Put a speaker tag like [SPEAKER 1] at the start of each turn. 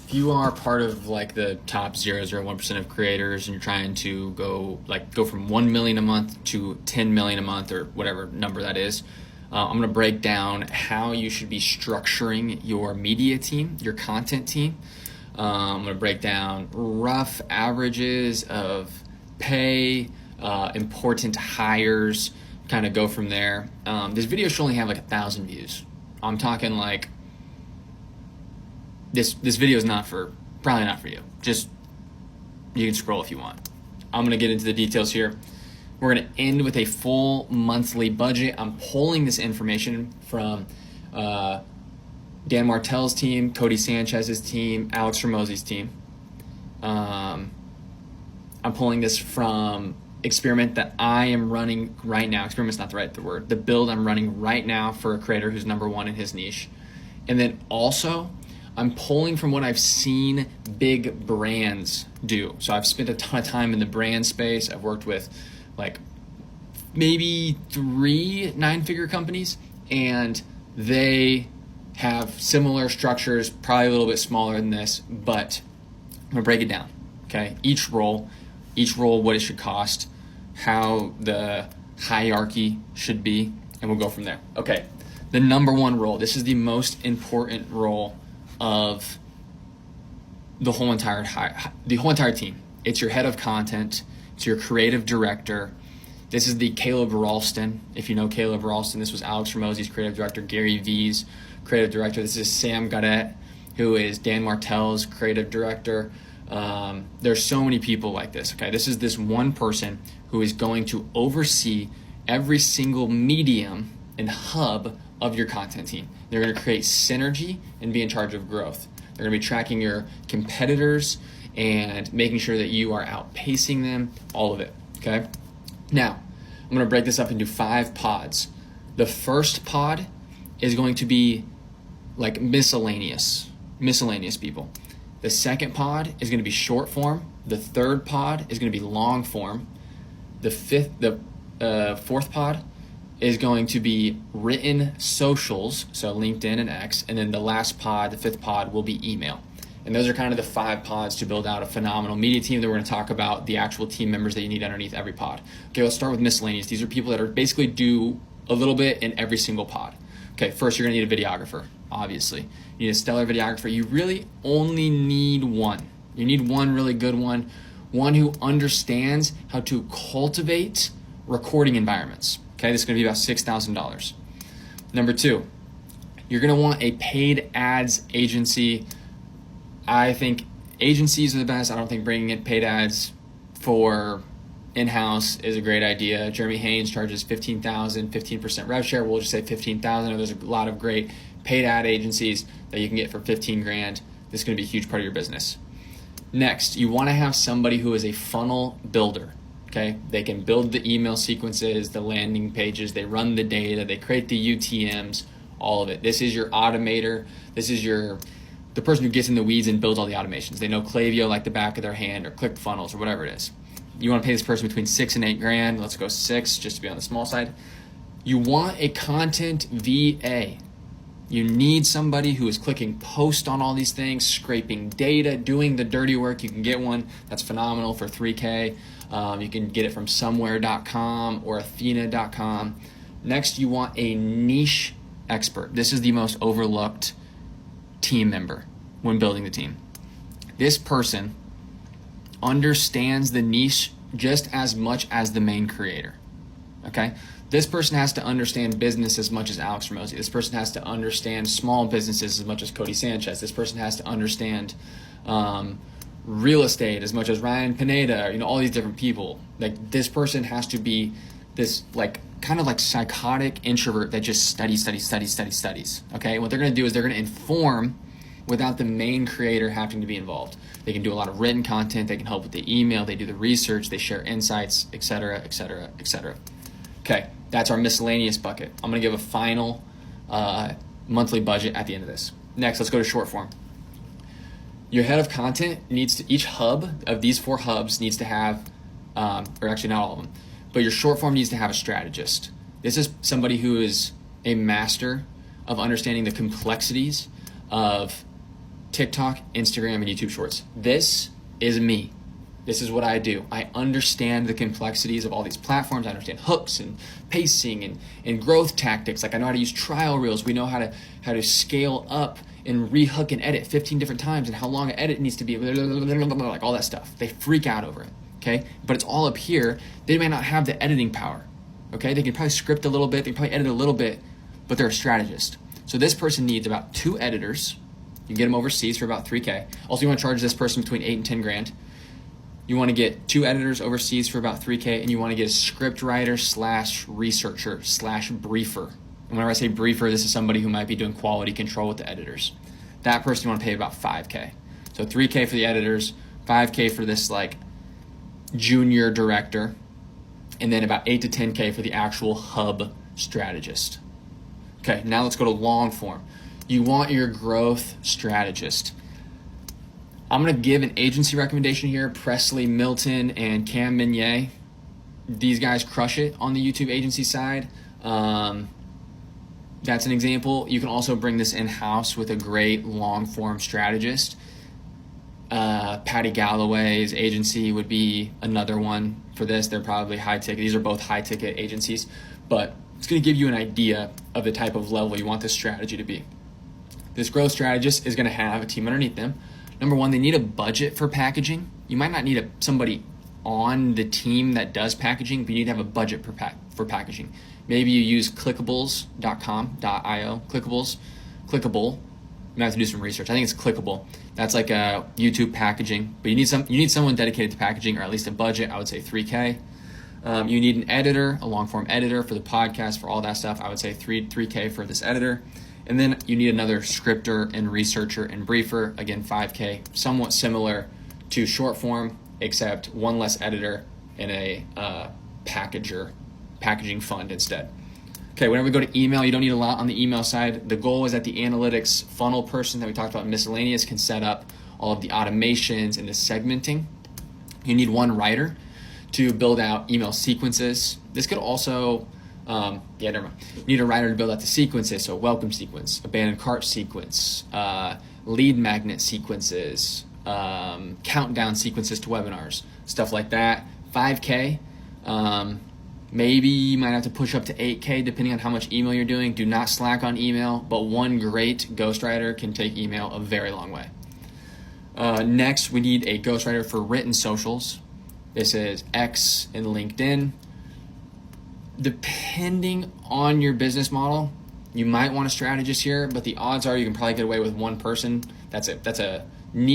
[SPEAKER 1] if you are part of like the top 0.01% of creators and you're trying to go from 1 million a month to 10 million a month or whatever number that is, I'm going to break down how you should be structuring your media team, your content team. I'm going to break down rough averages of pay, important hires, kind of go from there. This video should only have like 1,000 views. I'm talking like this video is probably not for you. Just, you can scroll if you want. I'm going to get into the details here. We're going to end with a full monthly budget. I'm pulling this information from Dan Martell's team, Cody Sanchez's team, Alex Hormozi's team. I'm pulling this from experiment that I am running right now. Experiment's not the word. The build I'm running right now for a creator who's number one in his niche. And then also, I'm pulling from what I've seen big brands do. So I've spent a ton of time in the brand space. I've worked with like maybe 3 9-figure companies, and they have similar structures, probably a little bit smaller than this, but I'm gonna break it down, okay? Each role, what it should cost, how the hierarchy should be, and we'll go from there. Okay, the number one role, this is the most important role of the whole entire team. It's your head of content, it's your creative director. This is the Caleb Ralston. If you know Caleb Ralston, this was Alex Hormozi's creative director, Gary Vee's creative director. This is Sam Gaudette, who is Dan Martell's creative director. There's so many people like this, okay? This is this one person who is going to oversee every single medium and hub of your content team. They're going to create synergy and be in charge of growth. They're going to be tracking your competitors and making sure that you are outpacing them, all of it, okay? Now, I'm going to break this up into 5 pods. The first pod is going to be like miscellaneous people. The second pod is going to be short form. The third pod is going to be long form. The fourth pod is going to be written socials, so LinkedIn and X, and then the last pod, the 5th pod, will be email. And those are kind of the 5 pods to build out a phenomenal media team. Then we're going to talk about the actual team members that you need underneath every pod. Okay, let's start with miscellaneous. These are people that are basically do a little bit in every single pod. Okay, first you're going to need a videographer, obviously. You need a stellar videographer. You really only need one. You need one really good one who understands how to cultivate recording environments. Okay, this is going to be about $6,000. Number 2, you're going to want a paid ads agency. I think agencies are the best. I don't think bringing in paid ads for in-house is a great idea. Jeremy Haynes charges $15,000, 15% rev share. We'll just say $15,000. There's a lot of great paid ad agencies that you can get for $15,000. This is going to be a huge part of your business. Next, you want to have somebody who is a funnel builder. Okay, they can build the email sequences, the landing pages, they run the data, they create the UTMs, all of it. This is your automator. This is the person who gets in the weeds and builds all the automations. They know Klaviyo like the back of their hand, or ClickFunnels, or whatever it is. You want to pay this person between $6,000 and $8,000. Let's go 6 just to be on the small side. You want a content VA. You need somebody who is clicking post on all these things, scraping data, doing the dirty work. You can get one that's phenomenal for $3,000. You can get it from somewhere.com or athena.com. Next, you want a niche expert. This is the most overlooked team member when building the team. This person understands the niche just as much as the main creator. Okay? This person has to understand business as much as Alex Hormozi. This person has to understand small businesses as much as Cody Sanchez. This person has to understand real estate as much as Ryan Pineda, all these different people. Like, this person has to be this kind of like psychotic introvert that just studies. Okay? What they're going to do is they're going to inform without the main creator having to be involved. They can do a lot of written content, they can help with the email, they do the research, they share insights, etc., etc., etc. Okay, that's our miscellaneous bucket. I'm going to give a final monthly budget at the end of this. Next, let's go to short form. Your head of content each hub of these 4 hubs needs to have, or actually not all of them, but your short form needs to have a strategist. This is somebody who is a master of understanding the complexities of TikTok, Instagram, and YouTube Shorts. This is me. This is what I do. I understand the complexities of all these platforms. I understand hooks and pacing and growth tactics. Like I know how to use trial reels. We know how to scale up and rehook and edit 15 different times and how long an edit needs to be, like all that stuff. They freak out over it, okay? But it's all up here. They may not have the editing power, okay? They can probably script a little bit. They can probably edit a little bit, but they're a strategist. So this person needs about 2 editors. You can get them overseas for about $3K. Also, you want to charge this person between $8 and $10 grand. You want to get 2 editors overseas for about $3K, and you want to get a script writer / researcher / briefer. And whenever I say briefer, this is somebody who might be doing quality control with the editors. That person you want to pay about $5K. So $3K for the editors, $5K for this like junior director, and then about $8 to $10K for the actual hub strategist. Okay, now let's go to long form. You want your growth strategist. I'm going to give an agency recommendation here. Presley Milton and Cam Minier. These guys crush it on the YouTube agency side. That's an example. You can also bring this in-house with a great long-form strategist. Patty Galloway's agency would be another one for this. They're probably high-ticket. These are both high-ticket agencies. But it's going to give you an idea of the type of level you want this strategy to be. This growth strategist is going to have a team underneath them. Number one, they need a budget for packaging. You might not need somebody on the team that does packaging, but you need to have a budget for packaging. Maybe you use clickables.com.io. Clickable. You might have to do some research. I think it's Clickable. That's like a YouTube packaging, but you need someone dedicated to packaging, or at least a budget. I would say $3K. You need an editor, a long form editor for the podcast, for all that stuff. I would say $3K for this editor. And then you need another scripter and researcher and briefer, again, $5K, somewhat similar to short form, except one less editor and a packaging fund instead. Okay, whenever we go to email, you don't need a lot on the email side. The goal is that the analytics funnel person that we talked about in miscellaneous can set up all of the automations and the segmenting. You need one writer to build out email sequences. This could also... never mind. You need a writer to build out the sequences, so welcome sequence, abandoned cart sequence, lead magnet sequences, countdown sequences to webinars, stuff like that. $5K. Maybe you might have to push up to $8K depending on how much email you're doing. Do not slack on email, but one great ghostwriter can take email a very long way. Next, we need a ghostwriter for written socials. This is X and LinkedIn. Depending on your business model, you might want a strategist here, but the odds are you can probably get away with one person. That's a